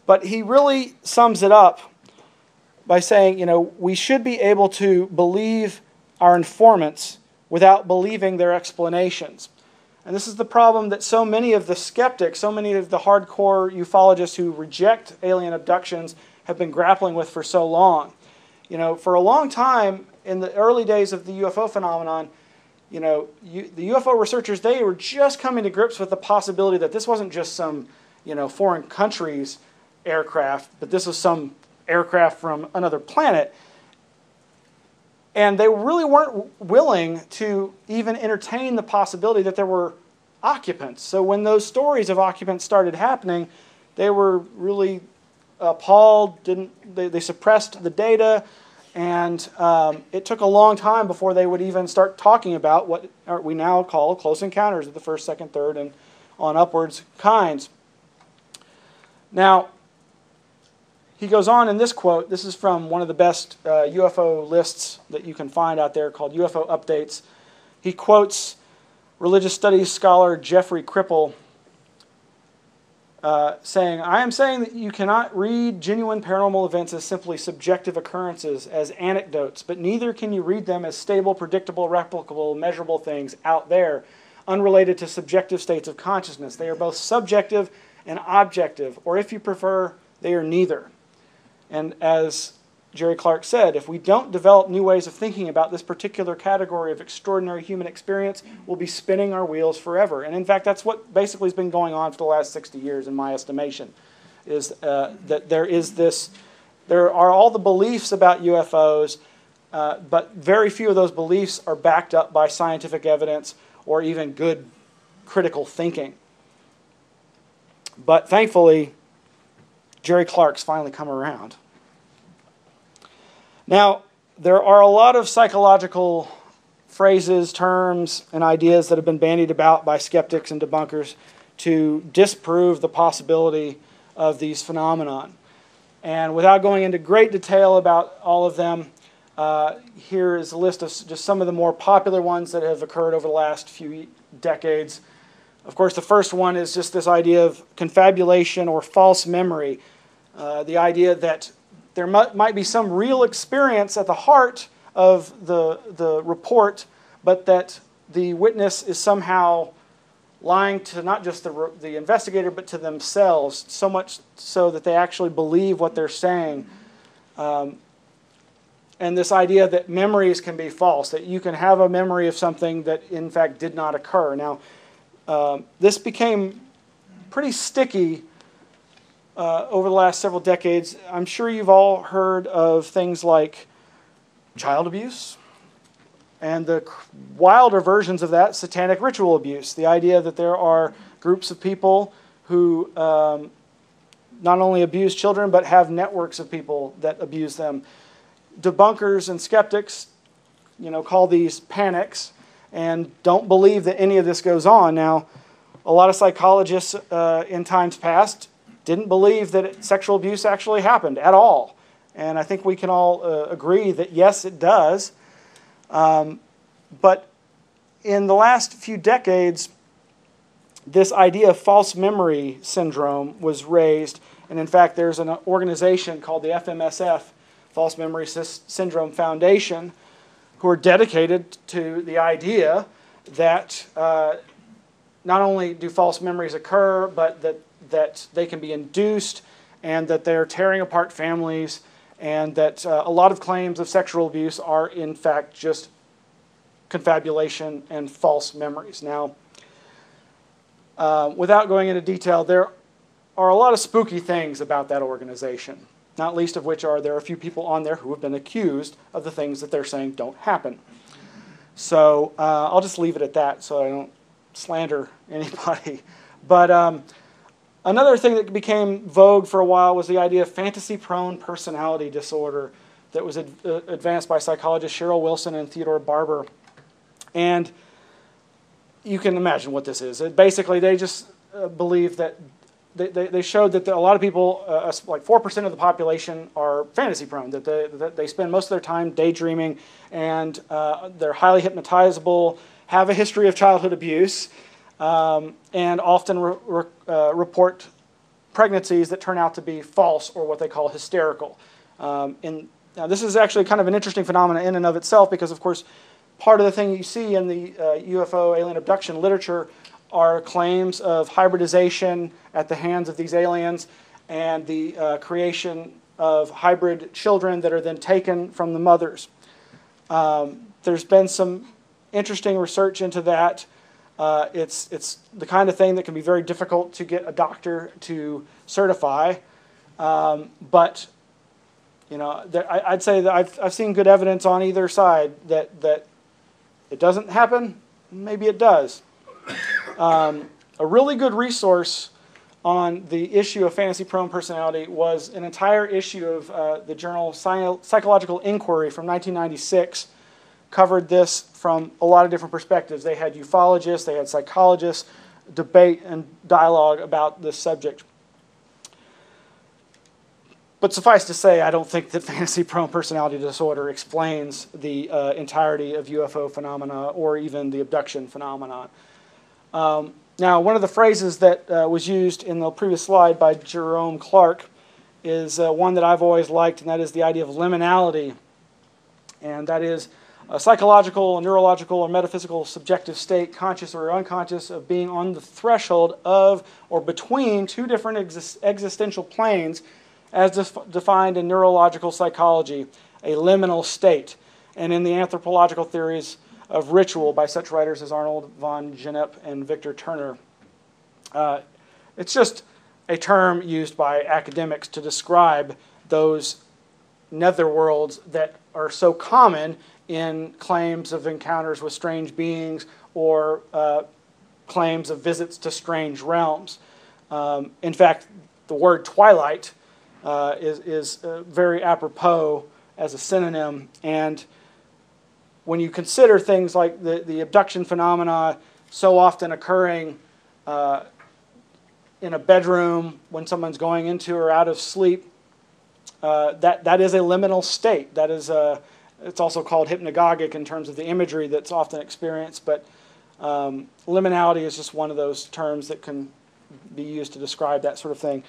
But he really sums it up by saying, you know, we should be able to believe our informants without believing their explanations. And this is the problem that so many of the skeptics, so many of the hardcore ufologists who reject alien abductions have been grappling with for so long. You know, for a long time, in the early days of the UFO phenomenon, you know, the UFO researchers, they were just coming to grips with the possibility that this wasn't just some, you know, foreign country's aircraft, but this was some aircraft from another planet. And they really weren't willing to even entertain the possibility that there were occupants. So when those stories of occupants started happening, they were really appalled. They suppressed the data, and it took a long time before they would even start talking about what we now call close encounters of the first, second, third, and on upwards kinds. Now, he goes on in this quote. This is from one of the best UFO lists that you can find out there called UFO Updates. He quotes religious studies scholar Jeffrey Kripal saying, "I am saying that you cannot read genuine paranormal events as simply subjective occurrences, as anecdotes, but neither can you read them as stable, predictable, replicable, measurable things out there, unrelated to subjective states of consciousness. They are both subjective and objective, or if you prefer, they are neither." And as Jerry Clark said, if we don't develop new ways of thinking about this particular category of extraordinary human experience, we'll be spinning our wheels forever. And in fact, that's what basically has been going on for the last 60 years, in my estimation, is that there are all the beliefs about UFOs, but very few of those beliefs are backed up by scientific evidence or even good critical thinking. But thankfully, Jerry Clark's finally come around. Now, there are a lot of psychological phrases, terms, and ideas that have been bandied about by skeptics and debunkers to disprove the possibility of these phenomenon. And without going into great detail about all of them, here is a list of just some of the more popular ones that have occurred over the last few decades. Of course, the first one is just this idea of confabulation or false memory. The idea that there might be some real experience at the heart of the report, but that the witness is somehow lying to not just the investigator, but to themselves, so much so that they actually believe what they're saying. And this idea that memories can be false, that you can have a memory of something that in fact did not occur. Now, this became pretty sticky over the last several decades. I'm sure you've all heard of things like child abuse, and the wilder versions of that, satanic ritual abuse. The idea that there are groups of people who not only abuse children, but have networks of people that abuse them. Debunkers and skeptics, you know, call these panics and don't believe that any of this goes on. Now, a lot of psychologists in times past didn't believe that sexual abuse actually happened at all. And I think we can all agree that yes, it does. But in the last few decades, this idea of false memory syndrome was raised. And in fact, there's an organization called the FMSF, False Memory Syndrome Foundation, who are dedicated to the idea that not only do false memories occur, but that they can be induced, and that they're tearing apart families, and that a lot of claims of sexual abuse are in fact just confabulation and false memories. Now, without going into detail, there are a lot of spooky things about that organization, not least of which are there are a few people on there who have been accused of the things that they're saying don't happen. So I'll just leave it at that so I don't slander anybody. But another thing that became vogue for a while was the idea of fantasy-prone personality disorder that was advanced by psychologists Cheryl Wilson and Theodore Barber. And you can imagine what this is. Basically, they just believe that they showed that a lot of people, like 4% of the population, are fantasy-prone, that they spend most of their time daydreaming, and they're highly hypnotizable, have a history of childhood abuse, and often report pregnancies that turn out to be false or what they call hysterical. Now this is actually kind of an interesting phenomenon in and of itself because, of course, part of the thing you see in the UFO alien abduction literature are claims of hybridization at the hands of these aliens and the creation of hybrid children that are then taken from the mothers. There's been some interesting research into that. It's the kind of thing that can be very difficult to get a doctor to certify, but you know, I'd say that I've seen good evidence on either side that it doesn't happen. Maybe it does. A really good resource on the issue of fantasy-prone personality was an entire issue of the journal Psychological Inquiry from 1996. Covered this from a lot of different perspectives. They had ufologists, they had psychologists, debate and dialogue about this subject. But suffice to say, I don't think that fantasy-prone personality disorder explains the entirety of UFO phenomena or even the abduction phenomena. Now, one of the phrases that was used in the previous slide by Jerome Clark is one that I've always liked, and that is the idea of liminality. And that is a psychological, neurological, or metaphysical subjective state, conscious or unconscious, of being on the threshold of or between two different existential planes as defined in neurological psychology, a liminal state, and in the anthropological theories of ritual by such writers as Arnold von Gennep and Victor Turner. It's just a term used by academics to describe those netherworlds that are so common in claims of encounters with strange beings or claims of visits to strange realms. In fact, the word twilight is very apropos as a synonym, and when you consider things like the abduction phenomena so often occurring in a bedroom when someone's going into or out of sleep, that is a liminal state. That is it's also called hypnagogic in terms of the imagery that's often experienced, but liminality is just one of those terms that can be used to describe that sort of thing.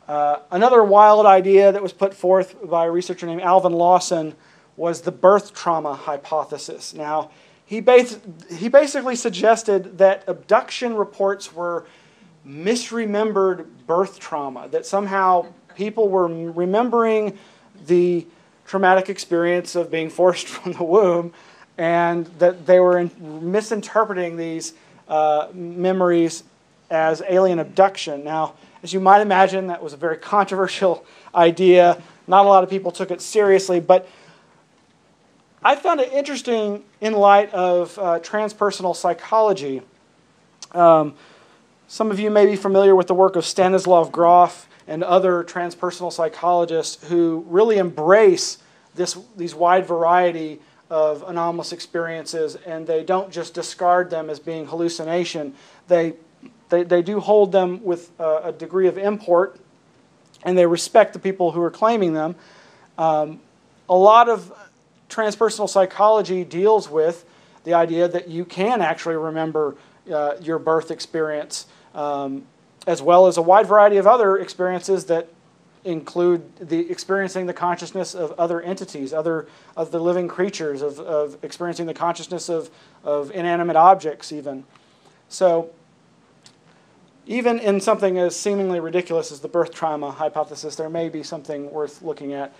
Another wild idea that was put forth by a researcher named Alvin Lawson was the birth trauma hypothesis. Now, he basically suggested that abduction reports were misremembered birth trauma, that somehow people were remembering the traumatic experience of being forced from the womb, and that they were misinterpreting these memories as alien abduction. Now, as you might imagine, that was a very controversial idea. Not a lot of people took it seriously, but I found it interesting in light of transpersonal psychology. Some of you may be familiar with the work of Stanislav Grof and other transpersonal psychologists who really embrace these wide variety of anomalous experiences, and they don't just discard them as being hallucination. They do hold them with a degree of import, and they respect the people who are claiming them. A lot of transpersonal psychology deals with the idea that you can actually remember your birth experience, as well as a wide variety of other experiences that include experiencing the consciousness of other entities, of the living creatures, of experiencing the consciousness of inanimate objects even. So even in something as seemingly ridiculous as the birth trauma hypothesis, there may be something worth looking at.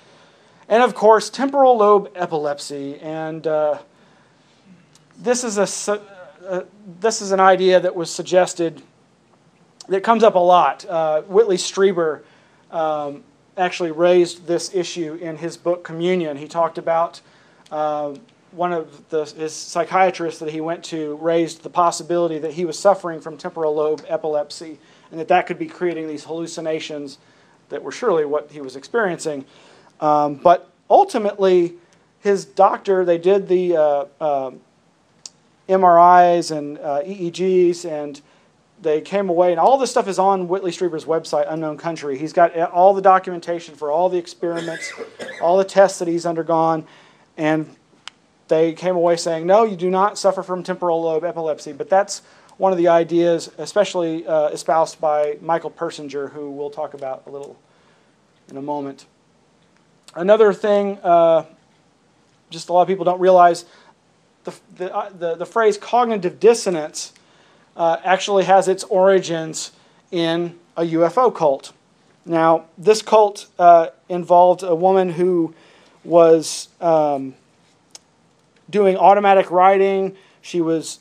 And of course, temporal lobe epilepsy. And this is an idea that was suggested, that comes up a lot. Whitley Strieber actually raised this issue in his book Communion. He talked about one of his psychiatrists that he went to raised the possibility that he was suffering from temporal lobe epilepsy, and that could be creating these hallucinations that were surely what he was experiencing. But ultimately, his doctor, they did the MRIs and EEGs, and they came away, and all this stuff is on Whitley Strieber's website, Unknown Country. He's got all the documentation for all the experiments, all the tests that he's undergone, and they came away saying, no, you do not suffer from temporal lobe epilepsy. But that's one of the ideas, especially espoused by Michael Persinger, who we'll talk about a little in a moment. Another thing, just a lot of people don't realize, the phrase cognitive dissonance actually has its origins in a UFO cult. Now, this cult involved a woman who was doing automatic writing. She was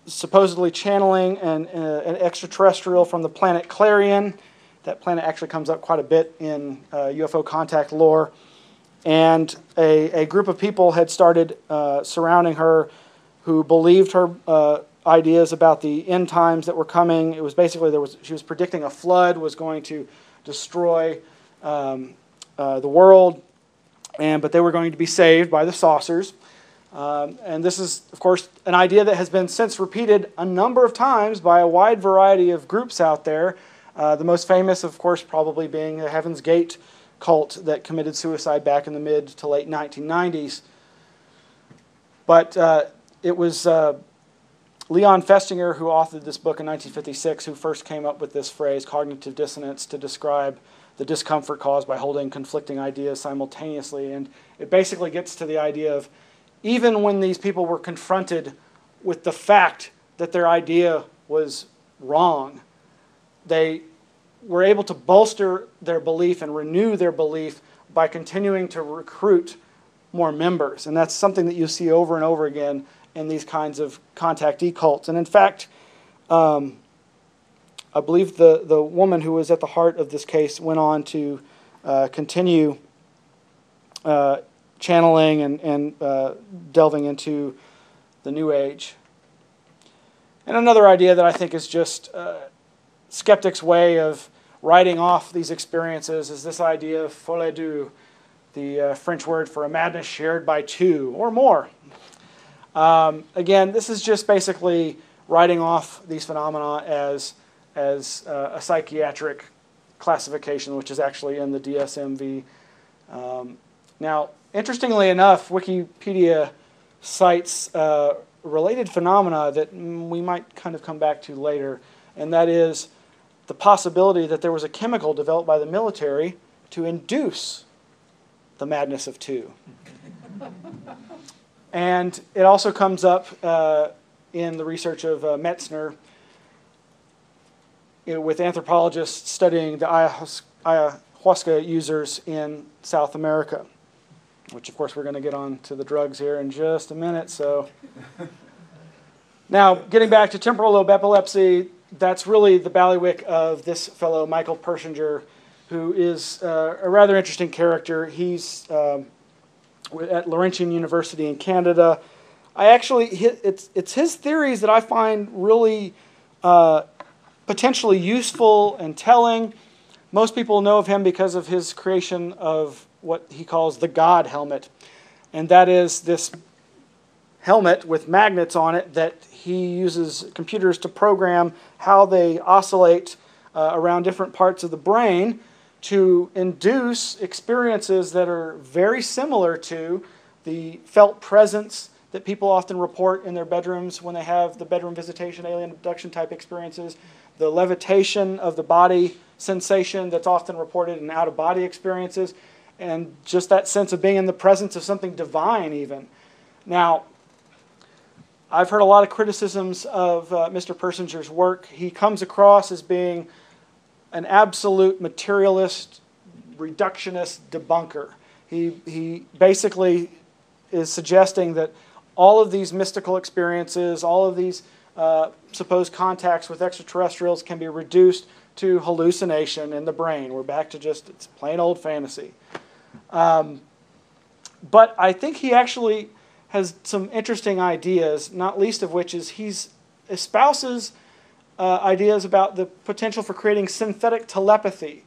supposedly channeling an extraterrestrial from the planet Clarion. That planet actually comes up quite a bit in UFO contact lore. And a group of people had started surrounding her who believed her ideas about the end times that were coming. It was basically, she was predicting a flood was going to destroy the world, but they were going to be saved by the saucers. And this is, of course, an idea that has been since repeated a number of times by a wide variety of groups out there. The most famous, of course, probably being the Heaven's Gate cult that committed suicide back in the mid to late 1990s. But it was Leon Festinger, who authored this book in 1956, who first came up with this phrase, cognitive dissonance, to describe the discomfort caused by holding conflicting ideas simultaneously. And it basically gets to the idea of, even when these people were confronted with the fact that their idea was wrong, they were able to bolster their belief and renew their belief by continuing to recruit more members. And that's something that you see over and over again in these kinds of contactee cults. And in fact, I believe the woman who was at the heart of this case went on to continue channeling and delving into the New Age. And another idea that I think is just skeptics' way of writing off these experiences is this idea of folie à deux, the French word for a madness shared by two or more. Again, this is just basically writing off these phenomena as a psychiatric classification, which is actually in the DSM-V. Now, interestingly enough, Wikipedia cites related phenomena that we might kind of come back to later, and that is the possibility that there was a chemical developed by the military to induce the madness of two. And it also comes up in the research of Metzner with anthropologists studying the ayahuasca users in South America, which of course we're going to get on to the drugs here in just a minute. So now, getting back to temporal lobe epilepsy, that's really the bailiwick of this fellow, Michael Persinger, who is a rather interesting character. He's at Laurentian University in Canada. It's his theories that I find really potentially useful and telling. Most people know of him because of his creation of what he calls the God helmet. And that is this helmet with magnets on it that he uses computers to program how they oscillate around different parts of the brain to induce experiences that are very similar to the felt presence that people often report in their bedrooms when they have the bedroom visitation, alien abduction type experiences, the levitation of the body sensation that's often reported in out-of-body experiences, and just that sense of being in the presence of something divine even. Now, I've heard a lot of criticisms of Mr. Persinger's work. He comes across as being an absolute materialist, reductionist debunker. He basically is suggesting that all of these mystical experiences, all of these supposed contacts with extraterrestrials can be reduced to hallucination in the brain. We're back to just, it's plain old fantasy. But I think he actually has some interesting ideas, not least of which is he espouses ideas about the potential for creating synthetic telepathy.